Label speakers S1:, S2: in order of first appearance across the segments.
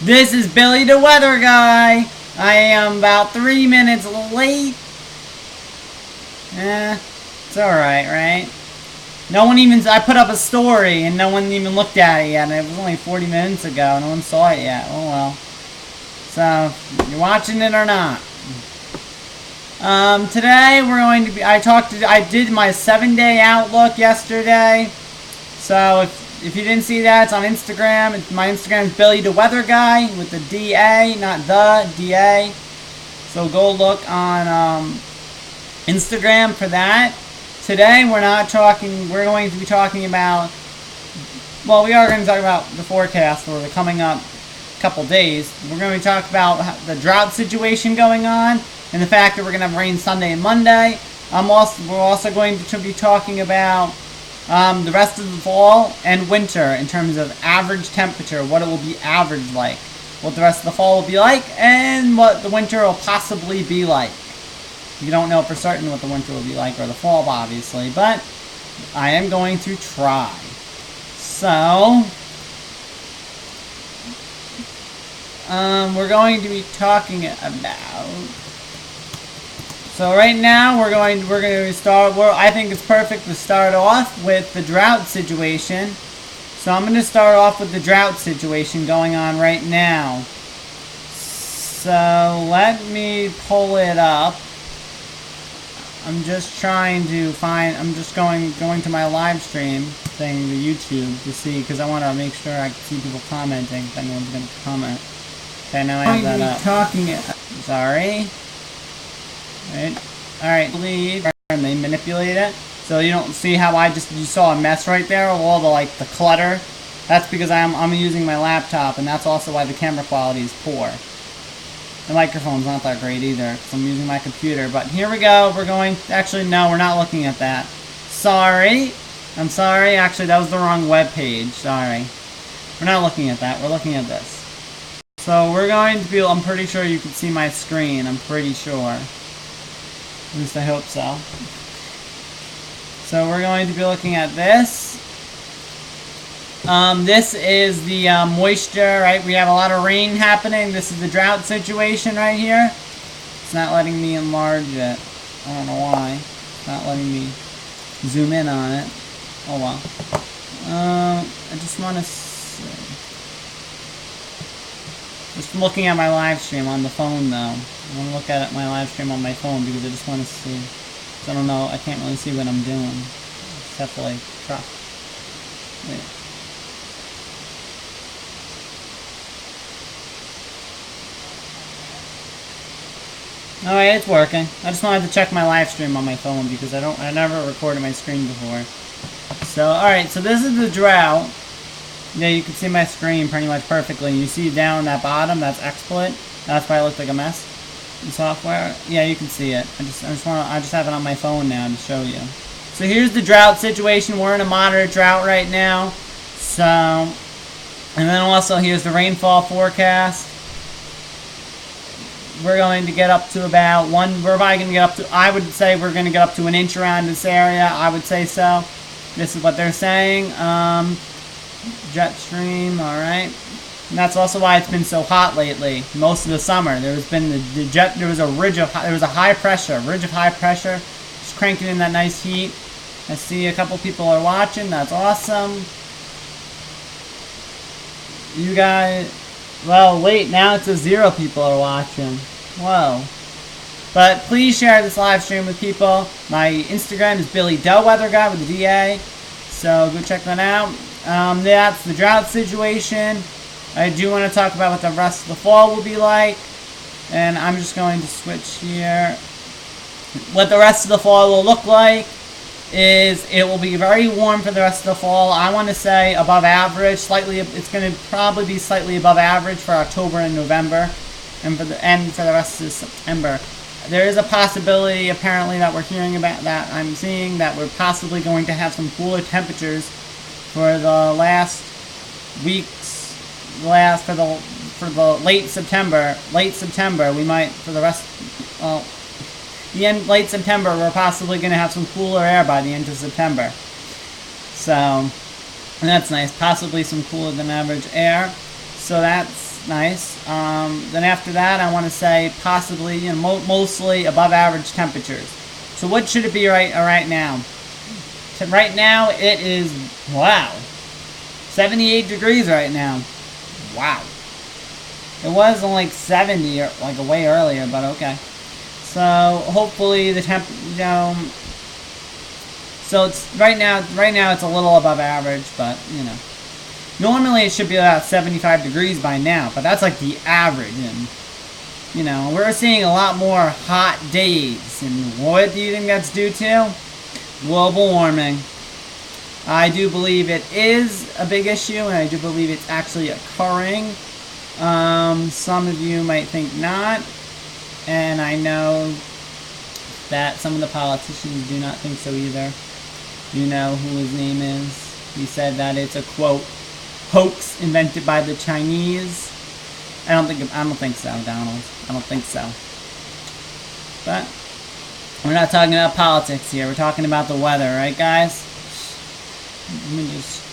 S1: This is Billy the Weather Guy. I am about 3 minutes late. It's alright, right? No one even, I put up a story and no one even looked at it yet. And it was only 40 minutes ago. No one saw it yet. Oh well. So, you're watching it or not? Today we're going to be, I did my 7-day outlook yesterday. So, if you didn't see that, it's on Instagram. My Instagram is Billy the Weather Guy with the D-A, not the, D-A. So go look on Instagram for that. Today we're going to be talking about, well, we are going to talk about the forecast for the coming up couple days. We're going to talk about the drought situation going on and the fact that we're going to have rain Sunday and Monday. We're also going to be talking about the rest of the fall and winter in terms of average temperature, what it will be average like, what the rest of the fall will be like, and what the winter will possibly be like. You don't know for certain what the winter will be like, or the fall, obviously, but I am going to try. So, we're going to be talking about... So right now we're going to start. I think it's perfect to start off with the drought situation. So I'm going to start off with the drought situation going on right now. So let me pull it up. I'm just trying to find. I'm just going to my live stream thing, the YouTube, to see, because I want to make sure I can see people commenting. If anyone's going to comment. Okay, now I have that up. Sorry. Right. Alright, and they manipulate it. So you don't see how you saw a mess right there, all the clutter. That's because I'm using my laptop, and that's also why the camera quality is poor. The microphone's not that great either, because I'm using my computer. But here we go, actually no, we're not looking at that. Sorry. I'm sorry, actually that was the wrong web page, sorry. We're not looking at that, we're looking at this. So we're going to be, I'm pretty sure you can see my screen, I'm pretty sure. At least I hope so. So we're going to be looking at this. This is the moisture, right? We have a lot of rain happening. This is the drought situation right here. It's not letting me enlarge it. I don't know why. It's not letting me zoom in on it. Oh well. I just want to see. Just looking at my live stream on the phone though. I want to look at my live stream on my phone because I just want to see. So I don't know, I can't really see what I'm doing. Except for try. Wait. Alright, it's working. I just wanted to check my live stream on my phone because I never recorded my screen before. So, alright, so this is the drought. Yeah, you can see my screen pretty much perfectly. You see down that bottom, that's XSplit. That's why it looked like a mess. The software, yeah, you can see it. I just have it on my phone now to show you. So here's the drought situation. We're in a moderate drought right now. So, and then also here's the rainfall forecast. We're going to get up to about we're probably going to get up to, I would say we're going to get up to an inch around this area. I would say so. This is what they're saying. Jet stream, alright. And that's also why it's been so hot lately. Most of the summer, there was a high pressure, ridge of high pressure, just cranking in that nice heat. I see a couple people are watching. That's awesome. You guys, well, wait, now it says 0 people are watching. Whoa. But please share this live stream with people. My Instagram is Billy the Weather Guy with the D-A. So go check that out. That's the drought situation. I do want to talk about what the rest of the fall will be like. And I'm just going to switch here. What the rest of the fall will look like is it will be very warm for the rest of the fall. I want to say above average. It's going to probably be slightly above average for October and November. And for the rest of September. There is a possibility, apparently, that we're hearing about, that I'm seeing, that we're possibly going to have some cooler temperatures for the last weeks. For the late September, we might, for the rest, late September, we're possibly going to have some cooler air by the end of September. So, that's nice. Possibly some cooler than average air. So that's That's nice. Then after that, I want to say possibly, mostly above average temperatures. So what should it be right now? Right now, it is, wow, 78 degrees right now. Wow. It was only like 70 or like way earlier, but okay. So hopefully the so it's right now it's a little above average, but normally it should be about 75 degrees by now, but that's like the average, and we're seeing a lot more hot days. And what do you think that's due to? Global warming. I do believe it is a big issue, and I do believe it's actually occurring. Some of you might think not, and I know that some of the politicians do not think so either. You know who his name is. He said that it's a, quote, hoax invented by the Chinese. I don't think so, Donald. I don't think so. But we're not talking about politics here. We're talking about the weather, right, guys? Let me just...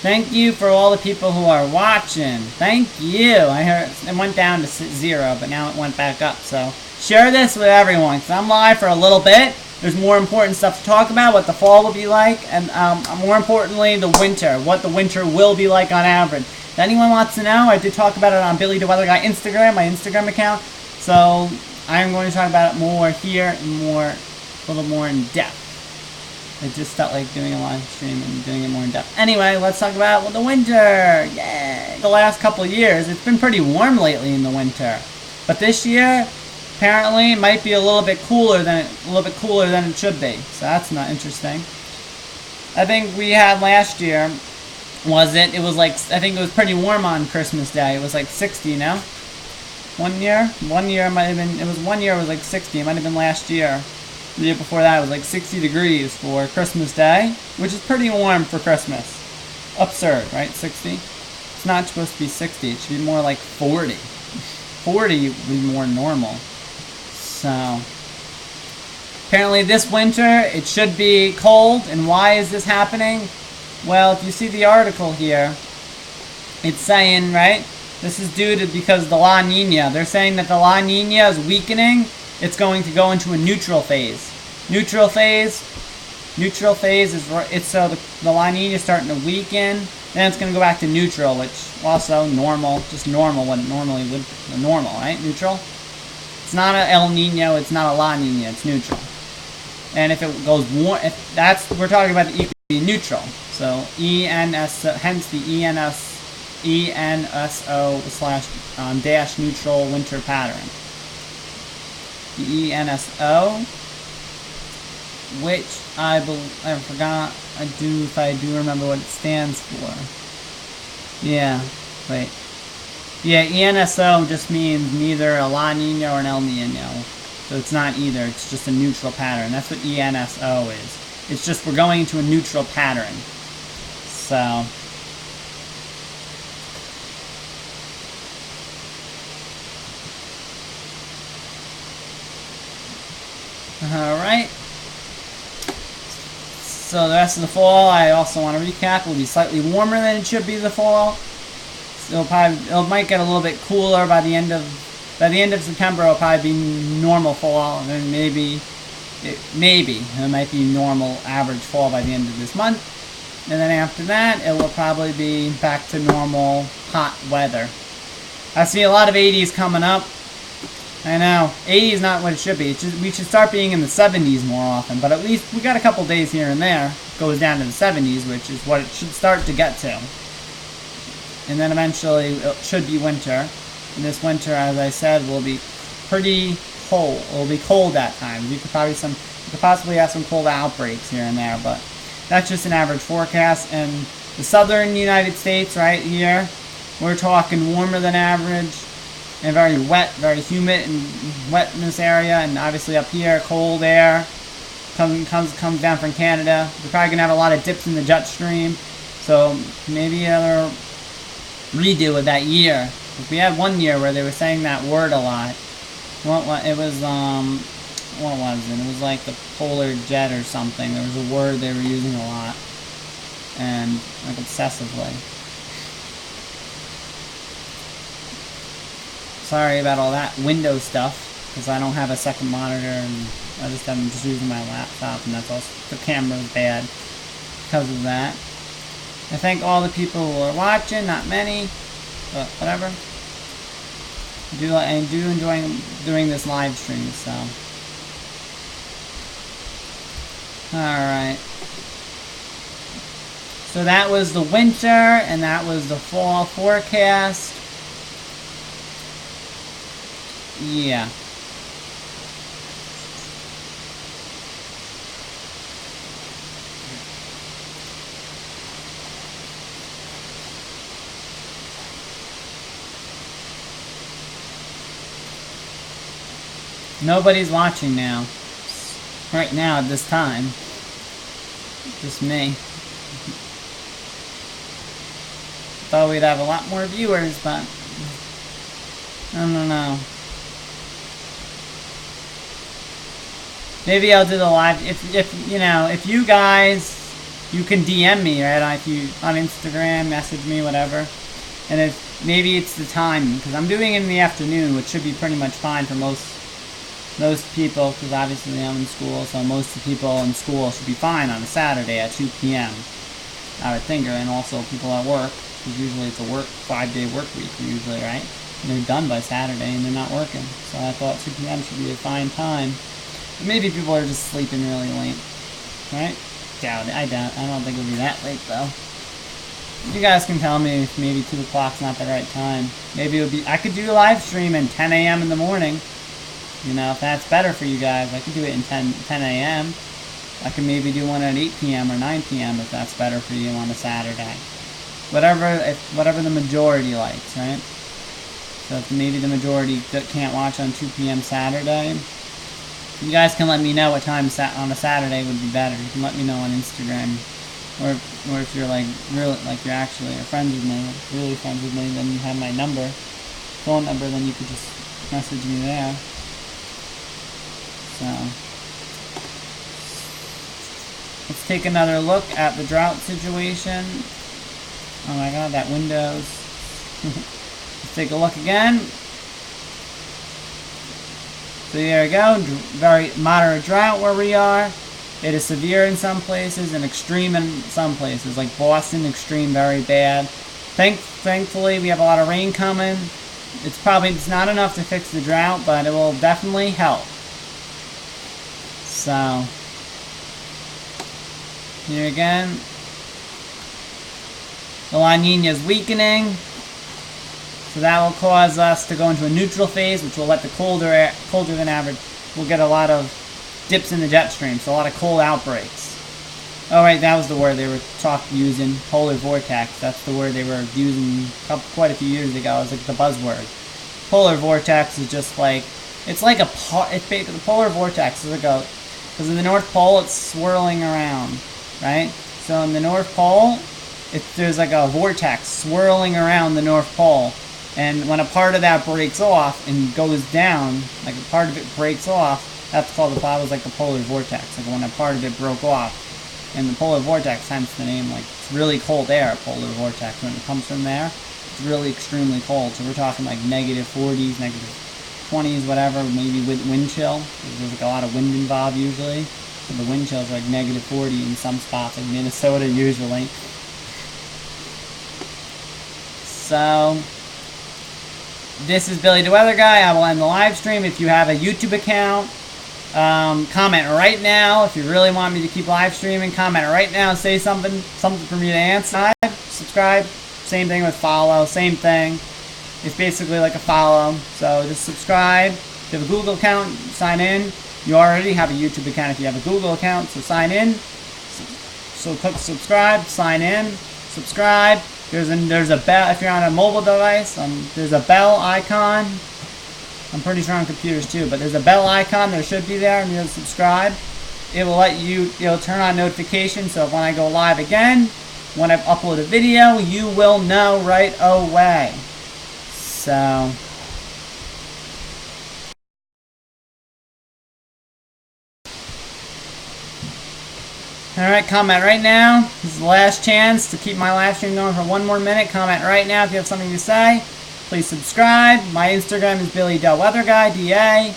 S1: Thank you for all the people who are watching. Thank you. I heard it went down to 0, but now it went back up. So share this with everyone, because I'm live for a little bit. There's more important stuff to talk about, what the fall will be like, and more importantly, the winter, what the winter will be like on average. If anyone wants to know, I did talk about it on Billy the Weather Guy Instagram, my Instagram account. So I'm going to talk about it more here and a little more in depth. I just felt like doing a live stream and doing it more in depth. Anyway, let's talk about the winter. Yay! The last couple of years, it's been pretty warm lately in the winter, but this year, apparently, it might be a little bit cooler than it should be. So that's not interesting. I think we had last year. It was like, I think it was pretty warm on Christmas Day. It was like 60, no? One year it might have been. It was 1 year. It was like 60. It might have been last year. The year before that, it was like 60 degrees for Christmas Day, which is pretty warm for Christmas. Absurd, right? 60. It's not supposed to be 60. It should be more like 40. 40 would be more normal. So, apparently this winter, it should be cold. And why is this happening? Well, if you see the article here, it's saying, right, this is because the La Nina. They're saying that the La Nina is weakening. It's going to go into a neutral phase. Neutral phase is, it's so the La Nina is starting to weaken. Then it's going to go back to neutral, which also normal, just normal, what it normally would, normal, right? Neutral. It's not a El Nino, it's not a La Nina, it's neutral. And if it goes warm, we're talking about the equally neutral. So ENS, hence the ENSO / dash neutral winter pattern. The ENSO, which I forgot. If I do remember what it stands for. Yeah, wait. Yeah, ENSO just means neither a La Nina or an El Nino. So it's not either, it's just a neutral pattern. That's what ENSO is. It's just we're going into a neutral pattern. So... Alright. So the rest of the fall, I also want to recap, will be slightly warmer than it should be the fall. So it might get a little bit cooler by the end of September. It'll probably be normal fall, and then maybe it might be normal average fall by the end of this month. And then after that, it will probably be back to normal hot weather. I see a lot of 80s coming up. I know, 80 is not what it should be. We should start being in the 70s more often, but at least we got a couple days here and there. It goes down to the 70s, which is what it should start to get to. And then eventually it should be winter. And this winter, as I said, will be pretty cold. It will be cold at times. You could possibly have some cold outbreaks here and there, but that's just an average forecast. And the southern United States right here, we're talking warmer than average. And very wet, very humid and wet in this area, and obviously up here, cold air comes down from Canada. We're probably gonna have a lot of dips in the jet stream, so maybe another redo of that year. If we had 1 year where they were saying that word a lot, It was, what was it? It was like the polar jet or something. There was a word they were using a lot. And, like, obsessively. Sorry about all that Windows stuff, because I don't have a second monitor, and I'm just using my laptop, and that's also, the camera's bad because of that. I thank all the people who are watching, not many, but whatever. I do enjoy doing this live stream, so. Alright. So that was the winter, and that was the fall forecast. Yeah. Nobody's watching now. Right now, at this time. Just me. Thought we'd have a lot more viewers, but I don't know. Maybe I'll do the live, if you guys, you can DM me, right, if you, on Instagram, message me, whatever, and if, maybe it's the time, because I'm doing it in the afternoon, which should be pretty much fine for most people, because obviously I'm in school, so most of the people in school should be fine on a Saturday at 2 p.m., I would think, and also people at work, because usually it's a 5-day work week, usually, right, and they're done by Saturday, and they're not working, so I thought 2 p.m. should be a fine time. Maybe people are just sleeping really late, right? I don't think it'll be that late, though. You guys can tell me if maybe 2 o'clock's not the right time. Maybe it would be, I could do a live stream at 10 a.m. in the morning. You know, if that's better for you guys, I could do it in 10 a.m. I could maybe do one at 8 p.m. or 9 p.m. if that's better for you on a Saturday. Whatever the majority likes, right? So if maybe the majority can't watch on 2 p.m. Saturday, you guys can let me know what time on a Saturday would be better. You can let me know on Instagram, or if you're like really you're actually friends with me, really friends with me, then you have my phone number, then you could just message me there. So let's take another look at the drought situation. Oh my God, that Windows. Let's take a look again. So there we go, very moderate drought where we are. It is severe in some places and extreme in some places, like Boston, extreme, very bad. Thankfully, we have a lot of rain coming. It's not enough to fix the drought, but it will definitely help. So, here again, the La Nina is weakening. So that will cause us to go into a neutral phase, which will let the colder than average, we'll get a lot of dips in the jet stream, so a lot of cold outbreaks. Oh right, that was the word they were using, polar vortex. That's the word they were using quite a few years ago. It was like the buzzword. Polar vortex is just like, it's like the polar vortex is like because in the North Pole it's swirling around, right? So in the North Pole, there's like a vortex swirling around the North Pole. And when a part of that breaks off and goes down, like a part of it breaks off, that's called like the polar vortex. Like when a part of it broke off. And the polar vortex, hence the name, like it's really cold air, polar vortex. When it comes from there, it's really extremely cold. So we're talking like negative 40s, negative 20s, whatever, maybe with wind chill. There's like a lot of wind involved usually. So the wind chills are like negative 40 in some spots, like Minnesota usually. So this is Billy the Weather Guy. I will end the live stream. If you have a YouTube account, comment right now. If you really want me to keep live streaming, comment right now. Say something for me to answer. Subscribe. Same thing with follow. Same thing. It's basically like a follow. So just subscribe. If you have a Google account, sign in. You already have a YouTube account if you have a Google account, so sign in. So click subscribe, sign in, subscribe. There's a bell if you're on a mobile device. There's a bell icon. I'm pretty sure on computers too, but there's a bell icon. There should be there, and you'll subscribe. It'll turn on notifications, so when I go live again, when I upload a video, you will know right away. So Alright, comment right now. This is the last chance to keep my live stream going for 1 more minute. Comment right now if you have something to say. Please subscribe. My Instagram is Billy.WeatherGuy, D-A.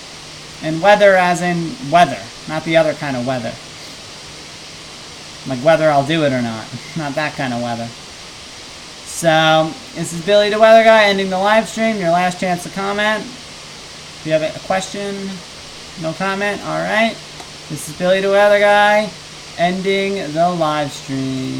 S1: And weather as in weather, not the other kind of weather. Like whether I'll do it or not. Not that kind of weather. So, this is Billy the Weather Guy ending the live stream. Your last chance to comment. If you have a question, no comment. Alright. This is Billy the Weather Guy ending the live stream.